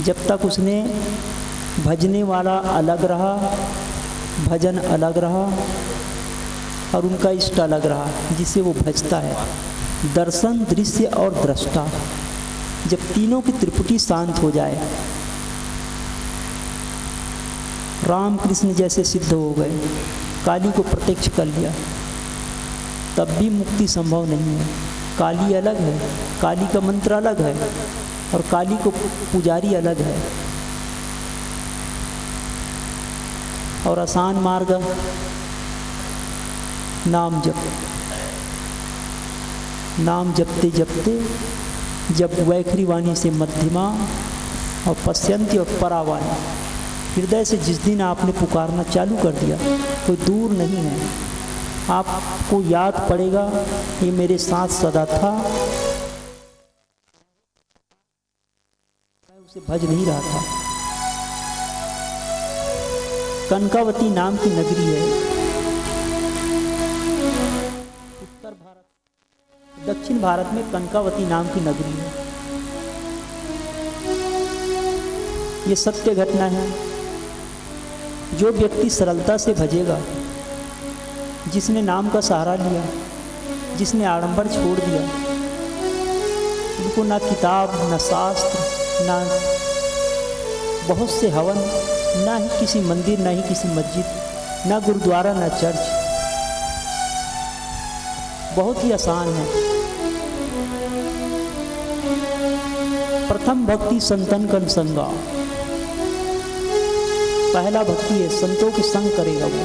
जब तक उसने भजने वाला अलग रहा, भजन अलग रहा और उनका इष्ट अलग रहा जिसे वो भजता है, दर्शन, दृश्य और दृष्टा, जब तीनों की त्रिपुटी शांत हो जाए, राम कृष्ण जैसे सिद्ध हो गए, काली को प्रत्यक्ष कर लिया, तब भी मुक्ति संभव नहीं है। काली अलग है, काली का मंत्र अलग है और काली को पुजारी अलग है। और आसान मार्ग नाम जप, नाम जपते जपते जब वैखरी वाणी से मध्यमा और पश्यंती और परावाणी, हृदय से जिस दिन आपने पुकारना चालू कर दिया, कोई दूर नहीं है, आपको याद पड़ेगा ये मेरे साथ सदा था, मैं उसे भज नहीं रहा था। कनकावती नाम की नगरी है, उत्तर भारत, दक्षिण भारत में कनकावती नाम की नगरी है। ये सत्य घटना है। जो व्यक्ति सरलता से भजेगा, जिसने नाम का सहारा लिया, जिसने आडंबर छोड़ दिया, उनको ना किताब, ना शास्त्र, ना बहुत से हवन, ना ही किसी मंदिर, ना ही किसी मस्जिद, ना गुरुद्वारा, ना चर्च, बहुत ही आसान है। प्रथम भक्ति संतन कन संगा, पहला भक्ति है संतों की संग करेगा वो।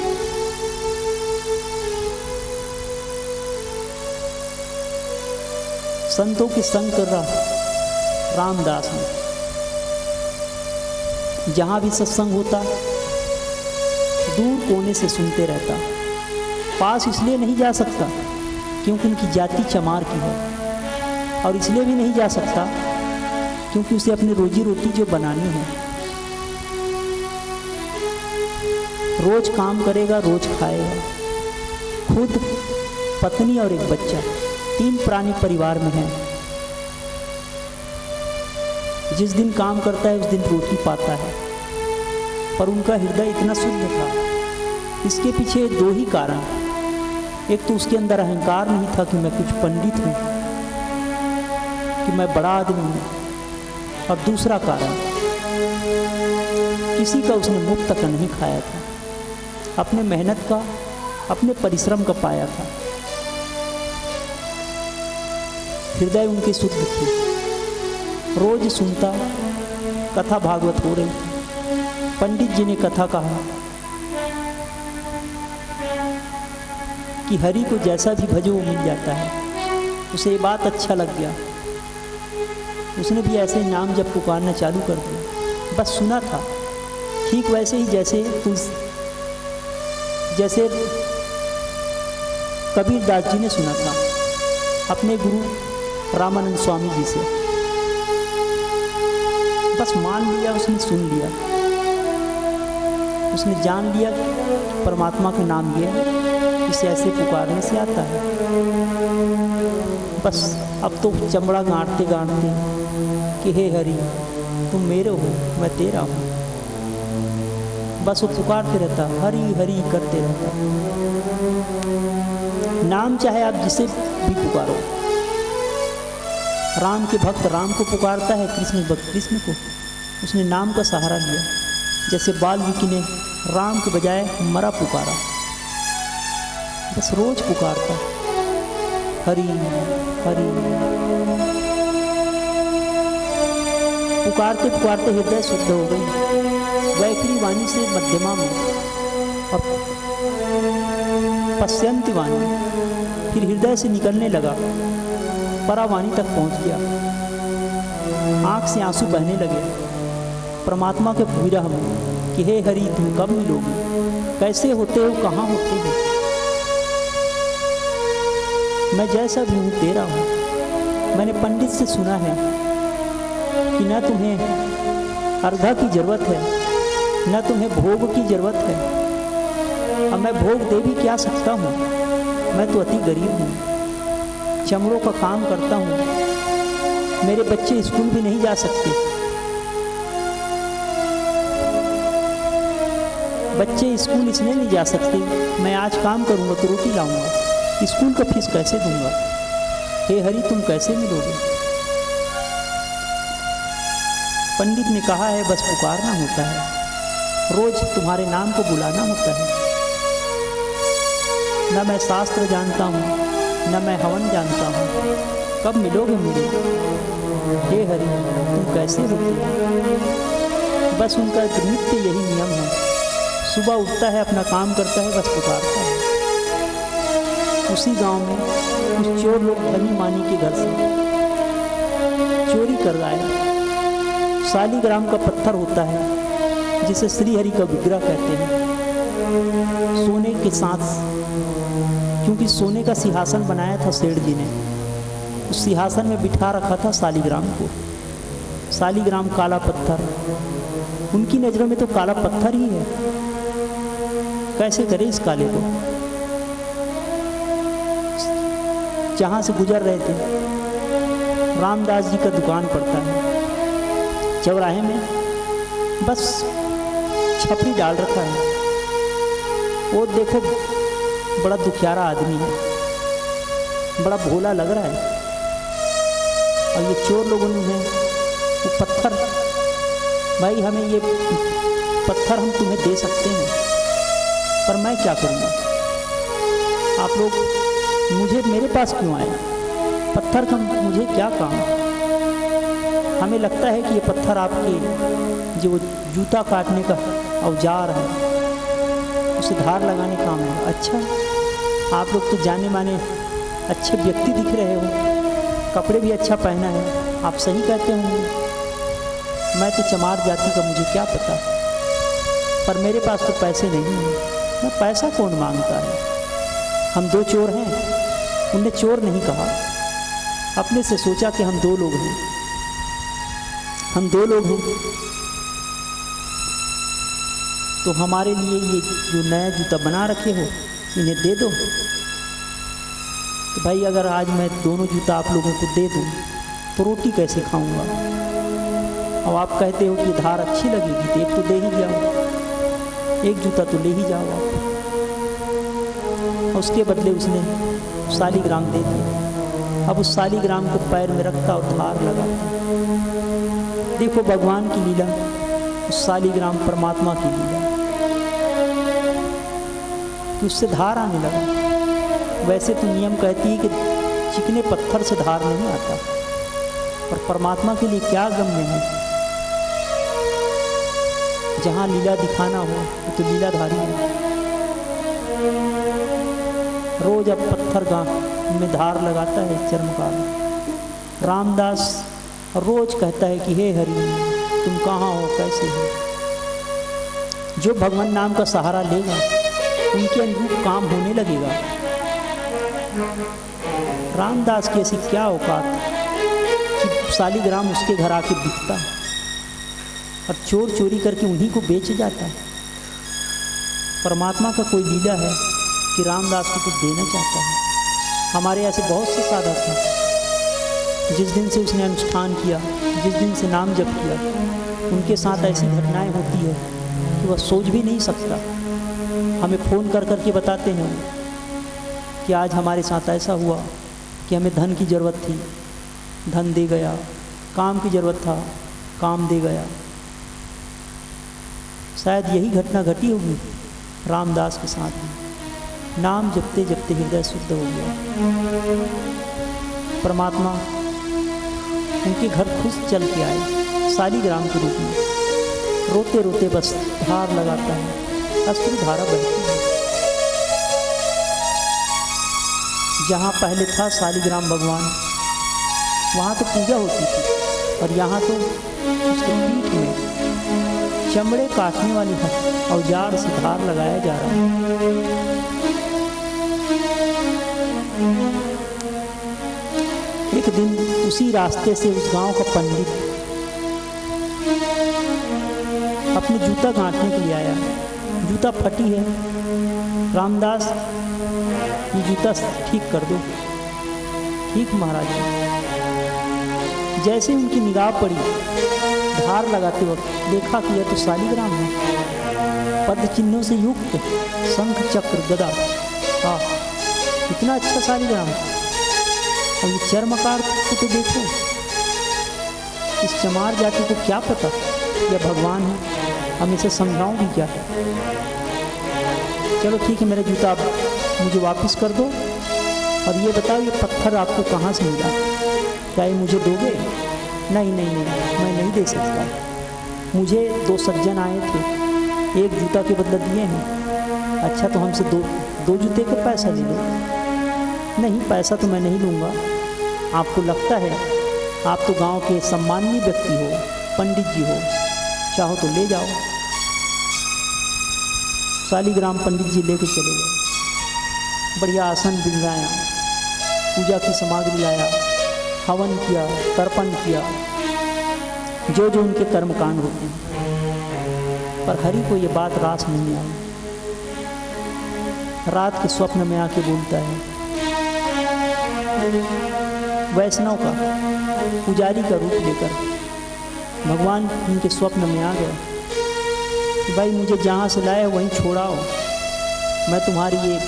संतों की संग कर रहा रामदास ने। जहाँ भी सत्संग होता, दूर कोने से सुनते रहता, पास इसलिए नहीं जा सकता क्योंकि उनकी जाति चमार की है, और इसलिए भी नहीं जा सकता क्योंकि उसे अपनी रोजी रोटी जो बनानी है, रोज काम करेगा, रोज खाएगा, खुद, पत्नी और एक बच्चा, 3 प्राणी परिवार में हैं। जिस दिन काम करता है उस दिन रोटी पाता है, पर उनका हृदय इतना शुद्ध था। इसके पीछे 2 ही कारण, एक तो उसके अंदर अहंकार नहीं था कि मैं कुछ पंडित हूँ, कि मैं बड़ा आदमी हूँ, और दूसरा कारण, किसी का उसने मुफ्त का नहीं खाया था, अपने मेहनत का, अपने परिश्रम का पाया था। हृदय उनकी शुद्ध थी। रोज सुनता, कथा भागवत हो रही थी, पंडित जी ने कथा कहा कि हरि को जैसा भी भजो वो मिल जाता है। उसे ये बात अच्छा लग गया, उसने भी ऐसे नाम जब पुकारना चालू कर दिया। बस सुना था, ठीक वैसे ही जैसे कबीरदास जी ने सुना था अपने गुरु रामानंद स्वामी जी से। बस मान लिया, उसने सुन लिया, उसने जान लिया परमात्मा के नाम ये है, इसे ऐसे पुकारने से आता है। बस अब तो चमड़ा गांठते गांठते कि हे हरि तुम मेरे हो, मैं तेरा हूँ, बस वो पुकारते रहता, हरि हरि करते रहता। नाम चाहे आप जिसे भी पुकारो, राम के भक्त राम को पुकारता है, कृष्ण भक्त कृष्ण को। उसने नाम का सहारा लिया, जैसे वाल्मीकि ने राम के बजाय मरा पुकारा। बस रोज पुकारता हरि हरि। पुकारते पुकारते हृदय शुद्ध हो गई। वैखरी वाणी से मध्यमा में और पश्यंती वाणी, फिर हृदय से निकलने लगा, परावाणी तक पहुंच गया। आंख से आंसू बहने लगे परमात्मा के विरह में कि हे हरि तुम कब मिलोगे, कैसे होते हो, कहाँ होते हो, मैं जैसा भी हूँ तेरा हूँ। मैंने पंडित से सुना है कि न तुम्हें अर्घा की जरूरत है, न तुम्हें भोग की जरूरत है। अब मैं भोग दे भी क्या सकता हूँ, मैं तो अति गरीब हूँ, चमड़ों का काम करता हूँ, मेरे बच्चे स्कूल भी नहीं जा सकते, बच्चे स्कूल इसलिए नहीं जा सकते, मैं आज काम करूँगा तो रोटी लाऊंगा, स्कूल का फीस कैसे दूंगा? हे हरि तुम कैसे मिलोगे? पंडित ने कहा है बस पुकारना होता है, रोज तुम्हारे नाम को बुलाना होता है। न मैं शास्त्र जानता हूँ, न मैं हवन जानता हूँ, कब मिलोगे मुझे? हे हरि तुम कैसे होते हो? बस उनका नित्य यही नियम है, सुबह उठता है, अपना काम करता है, बस पुकारता है। उसी गांव में कुछ चोर लोग धनी मानी के घर से चोरी कर लाए। शालिग्राम का पत्थर होता है जिसे श्रीहरि का विग्रह कहते हैं, सोने के साथ, क्योंकि सोने का सिंहासन बनाया था सेठ जी ने, उस सिंहासन में बिठा रखा था शालिग्राम को। शालिग्राम काला पत्थर, उनकी नज़रों में तो काला पत्थर ही है, कैसे करे इस काले को? जहाँ से गुजर रहे थे, रामदास जी का दुकान पड़ता है चौराहे में, बस छपरी डाल रखा है। वो देखो बड़ा दुखियारा आदमी है, बड़ा भोला लग रहा है, और ये चोर लोगों ने उन्हें वो पत्थर, भाई हमें ये पत्थर हम तुम्हें दे सकते हैं, पर मैं क्या करूँगा? आप लोग मुझे मेरे पास क्यों आए? पत्थर का मुझे क्या काम? हमें लगता है कि ये पत्थर आपके जो जूता काटने का औजार है, उसे धार लगाने काम है। अच्छा, आप लोग तो जाने माने अच्छे व्यक्ति दिख रहे हो, कपड़े भी अच्छा पहना है, आप सही कहते होंगे। मैं तो चमार जाति का, मुझे क्या पता, पर मेरे पास तो पैसे नहीं हैं। मैं पैसा कौन मांगता है? हम दो चोर हैं। उनने चोर नहीं कहा, अपने से सोचा कि हम दो लोग हैं, हम दो लोग हैं, तो हमारे लिए ये जो नया जूता बना रखे हो इन्हें दे दो। तो भाई अगर आज मैं दोनों जूता आप लोगों को दे दूँ तो रोटी कैसे खाऊंगा? और आप कहते हो कि धार अच्छी लगेगी तो एक तो दे ही जाओ, एक जूता तो ले ही जाओ आप। उसके बदले उसने शालिग्राम दे दिया। अब उस शालिग्राम को पैर में रखता और धार लगाता। देखो भगवान की लीला, उस शालिग्राम परमात्मा की लीला, कि उससे धार आने लगा। वैसे तो नियम कहती है कि चिकने पत्थर से धार नहीं आता, पर परमात्मा के लिए क्या गम्य है? जहाँ लीला दिखाना हो तो लीलाधारी है। रोज अब पत्थर में धार लगाता है चर्मकार। रामदास रोज कहता है कि हे हरि तुम कहाँ हो, कैसे हो? जो भगवान नाम का सहारा लेगा उनके अनुरूप काम होने लगेगा। रामदास की ऐसी क्या औकात कि शालिग्राम उसके घर आके बिकता है और चोर चोरी करके उन्हीं को बेच जाता है। परमात्मा का कोई लीला है कि रामदास को कुछ देना चाहता है। हमारे ऐसे बहुत से साधक हैं, जिस दिन से उसने अनुष्ठान किया, जिस दिन से नाम जप किया, उनके साथ ऐसी घटनाएं होती है कि वह सोच भी नहीं सकता। हमें फ़ोन कर कर के बताते हैं कि आज हमारे साथ ऐसा हुआ कि हमें धन की ज़रूरत थी, धन दे गया, काम की ज़रूरत था, काम दे गया। शायद यही घटना घटी होगी रामदास के साथ में। नाम जपते जपते हृदय शुद्ध हो गया। परमात्मा उनके घर खुश चल के आए शालिग्राम के रूप में। रोते रोते बस धार लगाता है, अश्रु धारा बहती है। जहाँ पहले था शालिग्राम भगवान, वहाँ तो पूजा होती थी, और यहाँ तो उसके पीठ में चमड़े काटने वाली औजार से धार लगाया जा रहा है। एक दिन उसी रास्ते से उस गांव का पंडित अपने जूता गांठने के लिए आया। जूता फटी है, रामदास ये जूता ठीक कर दो। ठीक महाराज। जैसे उनकी निगाह पड़ी, धार लगाते वक्त देखा कि यह तो शालिग्राम है। पद चिन्हों से युक्त शंख चक्र गदा। हाँ, इतना अच्छा शालिग्राम। और ये चर्मकार को तो देखो, इस चमार जाति को क्या पता यह भगवान है, हम इसे समझाऊं भी क्या। चलो ठीक है, मेरा जूता आप मुझे वापस कर दो, और ये बताओ ये पत्थर आपको कहाँ से मिला, क्या ये मुझे दोगे? नहीं नहीं नहीं, मैं नहीं दे सकता। मुझे 2 सज्जन आए थे, एक जूता के बदले दिए हैं। अच्छा, तो हमसे दो जूते का पैसा ले लो। नहीं, पैसा तो मैं नहीं लूँगा। आपको लगता है आप तो गांव के सम्माननीय व्यक्ति हो, पंडित जी हो, चाहो तो ले जाओ। शालिग्राम पंडित जी लेके चले गए। बढ़िया आसन बिछाया, पूजा की सामग्री लाया, हवन किया, तर्पण किया, जो जो उनके कर्मकांड होते हैं। पर हरि को ये बात रास नहीं आई। रात के स्वप्न में आके बोलता है, वैष्णव का पुजारी का रूप लेकर भगवान उनके स्वप्न में आ गया कि भाई मुझे जहाँ से लाए वहीं छोड़ाओ, मैं तुम्हारी ये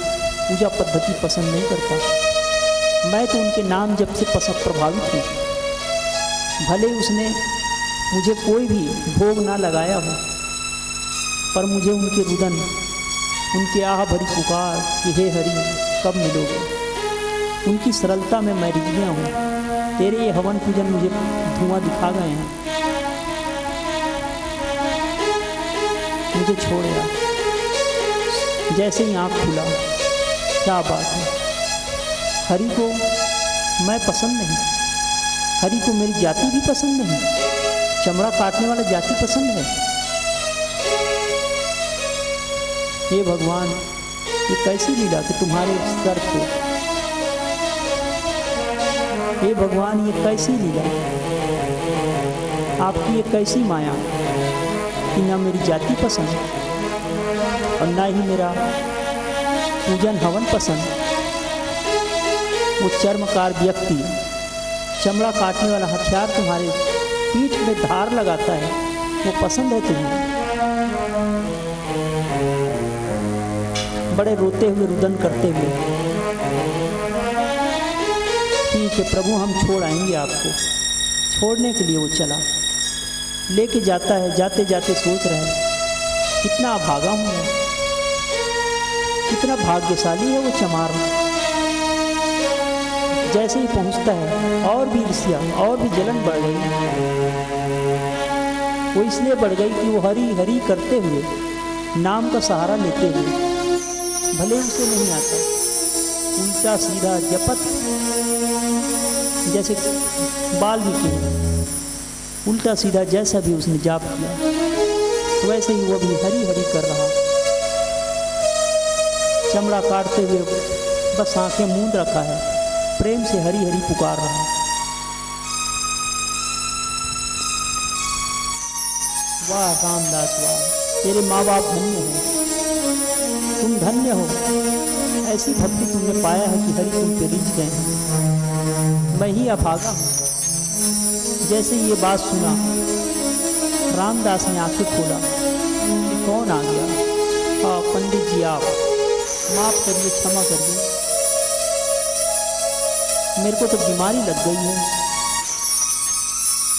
पूजा पद्धति पसंद नहीं करता। मैं तो उनके नाम जब से प्रभावित हूँ, भले उसने मुझे कोई भी भोग ना लगाया हो, पर मुझे उनके रुदन, उनके आह भरी पुकार कि हे हरि कब मिलोगे, उनकी सरलता में मैं रिझ गया हूँ। तेरे ये हवन पूजन मुझे धुआं दिखा गए हैं, मुझे छोड़ गया। जैसे ही आँख खुला, क्या बात है, हरि को मैं पसंद नहीं, हरि को मेरी जाति भी पसंद नहीं, चमड़ा काटने वाला जाति पसंद है। हे भगवान, ये कैसी लीला कि तुम्हारे सर पे, हे भगवान ये कैसी लीला, आपकी ये कैसी माया कि ना मेरी जाति पसंद और ना ही मेरा पूजन हवन पसंद। वो चर्मकार व्यक्ति, चमड़ा काटने वाला हथियार तुम्हारे पीठ में धार लगाता है, वो पसंद है तुम्हें। बड़े रोते हुए, रुदन करते हुए, ठीक है प्रभु हम छोड़ आएंगे आपको। छोड़ने के लिए वो चला, लेके जाता है। जाते जाते सोच रहा है कितना अभागा हूँ मैं, कितना भाग्यशाली है वो चमार। जैसे ही पहुँचता है और भी ईर्ष्या और भी जलन बढ़ गई। वो इसलिए बढ़ गई कि वो हरि हरि करते हुए, नाम का सहारा लेते हुए, भले उसे नहीं आता, उल्टा सीधा जपत, जैसे वाल्मीकि उल्टा सीधा जैसा भी उसने जाप किया, तो वैसे ही वो भी हरि हरि कर रहा, चमड़ा काटते हुए बस आंखें मूंद रखा है, प्रेम से हरि हरि पुकार रहा। वाह रामदास वाह, तेरे माँ बाप धन्य हैं, तुम धन्य हो, ऐसी भक्ति तुमने पाया है कि हरि तुम पे रिझ गए हैं। मैं ही अभागा हूँ। जैसे ये बात सुना, रामदास ने आंखें खोला कि कौन आ गया। हाँ पंडित जी, आप माफ़ करिए, क्षमा करिए, मेरे को तो बीमारी लग गई है।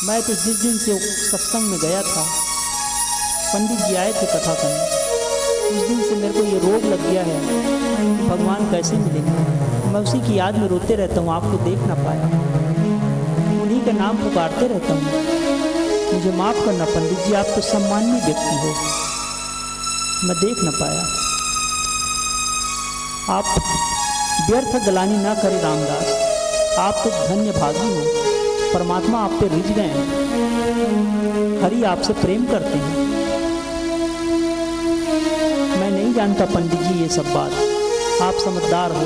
मैं तो जिस दिन से सत्संग में गया था, पंडित जी आए थे कथा करने, उस दिन से मेरे को ये रोग लग गया है, भगवान कैसे मिलेंगे। मैं उसी की याद में रोते रहता हूँ, आपको देख ना पाया, उन्हीं का नाम पुकारते रहता हूँ। मुझे माफ़ करना पंडित जी, आप तो सम्माननीय व्यक्ति हो, मैं देख ना पाया। आप व्यर्थ गलानी ना करें रामदास, आप तो धन्य भागी हो, परमात्मा आप पे रिझ गए हैं, हरि आपसे प्रेम करते हैं। मैं नहीं जानता पंडित जी ये सब बात, आप समझदार हो,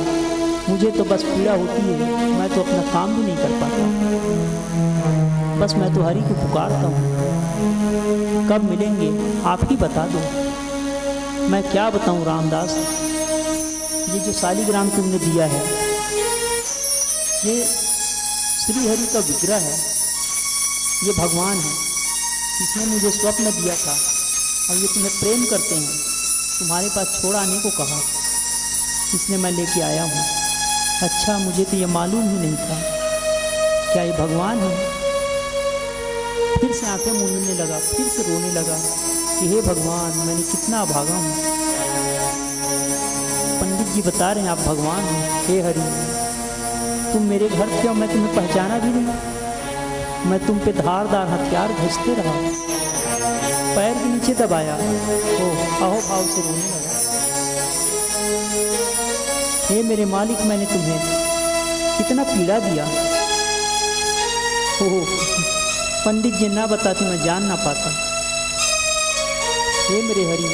मुझे तो बस पीड़ा होती है, मैं तो अपना काम भी नहीं कर पाता, बस मैं तो हरि को पुकारता हूँ। कब मिलेंगे आप ही बता दो। मैं क्या बताऊँ रामदास, ये जो शालिग्राम तुमने दिया है, ये श्री हरि का विग्रह है, ये भगवान है, इसने मुझे स्वप्न दिया था और ये तुम्हें प्रेम करते हैं, तुम्हारे पास छोड़ आने को कहा, इसलिए मैं लेके आया हूँ। अच्छा, मुझे तो ये मालूम ही नहीं था, क्या ये भगवान है? फिर से आंखें मूंदने लगा, फिर से रोने लगा कि हे भगवान, मैंने कितना अभागा हूँ। पंडित जी बता रहे हैं आप भगवान हो। हे हरि, तुम मेरे घर थे और मैं तुम्हें पहचाना भी नहीं। मैं तुम पे धारदार हथियार घसते रहा, पैर के नीचे दबाया, ओ अहो भाव से रोने लगा। हे मेरे मालिक, मैंने तुम्हें कितना पीड़ा दिया। ओह, पंडित जी ना बताते मैं जान ना पाता। हे मेरे हरि,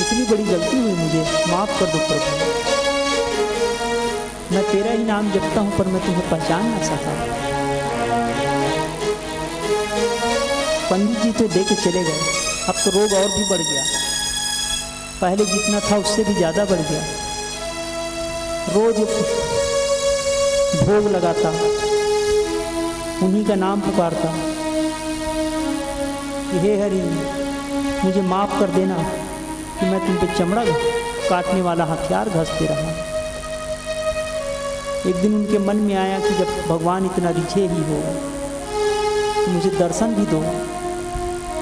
इतनी बड़ी गलती हुई मुझे, माफ़ कर दो प्रभु। मैं तेरा ही नाम जपता हूँ, पर मैं तुम्हें पहचान ना सका। पंडित जी तो दे के चले गए। अब तो रोग और भी बढ़ गया, पहले जितना था उससे भी ज़्यादा बढ़ गया। रोज भोग लगाता, उन्हीं का नाम पुकारता कि हे हरि, मुझे माफ़ कर देना कि मैं तुम पे चमड़ा काटने वाला हथियार घसते रहा। एक दिन उनके मन में आया कि जब भगवान इतना रिझे ही हो तो मुझे दर्शन भी दो,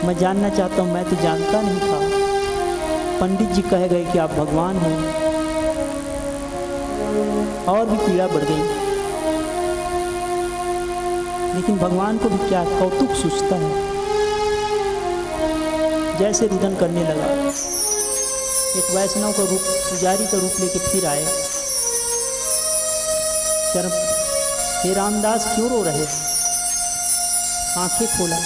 मैं जानना चाहता हूँ, मैं तो जानता नहीं था। पंडित जी कह गए कि आप भगवान हो। और भी पीड़ा बढ़ गई, लेकिन भगवान को भी क्या कौतुक सूझता है। जैसे रुदन करने लगा, एक वैष्णव का रूप, पुजारी का रूप लेके फिर आए। हे रामदास, क्यों रो रहे? आंखें खोला।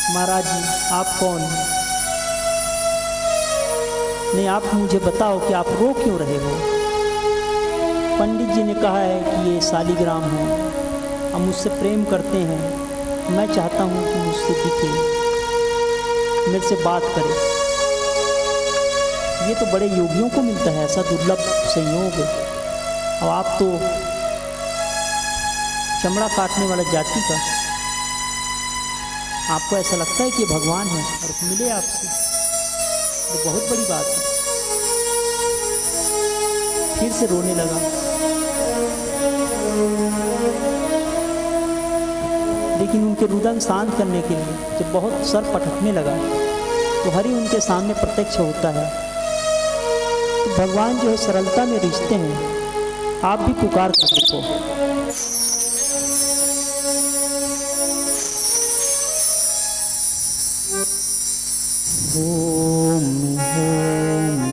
महाराज जी, आप कौन? नहीं, आप मुझे बताओ कि आप रो क्यों रहे हो? पंडित जी ने कहा है कि ये शालिग्राम है, हम मुझसे प्रेम करते हैं। मैं चाहता हूँ कि मुझसे दिखे, मेरे से बात करे। ये तो बड़े योगियों को मिलता है ऐसा दुर्लभ संयोग। और आप तो चमड़ा काटने वाला जाति का, आपको ऐसा लगता है कि भगवान है और मिले आपसे, तो बहुत बड़ी बात है। फिर से रोने लगा। लेकिन उनके रुदन शांत करने के लिए जब बहुत सर पटकने लगा तो हरि उनके सामने प्रत्यक्ष होता है। तो भगवान जो है सरलता में रिश्ते हैं, आप भी पुकार कर देखो। ओम